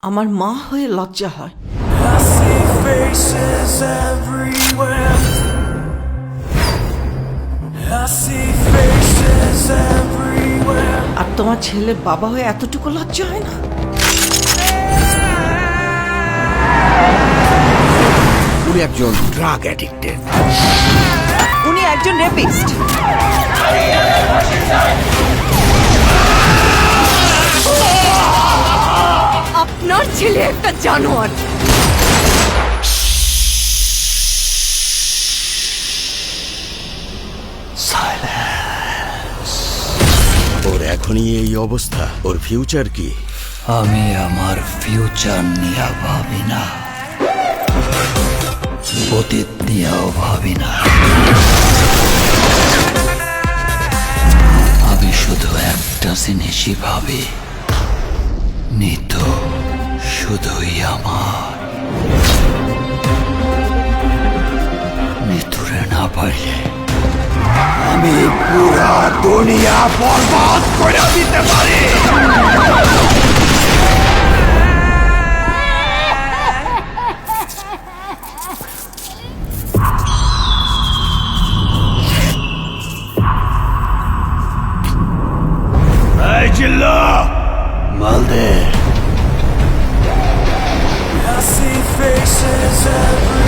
আমার মা হয়ে লজ্জা হয়। I see faces everywhere. I see faces everywhere. আর তোমার ছেলে বাবা হয়ে এতটুকু লজ্জা হয় না? উনি একজন ড্রাগ অ্যাডিক্টেড। উনি একজন রেপিস্ট। আপনার ছেলে একটা জানোয়ার। ওর এখনই এই অবস্থা, ওর ফিউচার কি? আমি আমার ফিউচার নিয়ে ভাবি না, অতীত নিয়েও ভাবি না। আমি শুধু একটা জিনিসই ভাবি, নিতু শুধুই আমার। নিতুরে না পাইলে আমি পুরা দুনিয়া বরবাদ করে দিতে পারি। এই জিল্লা মালদে। I see faces everywhere.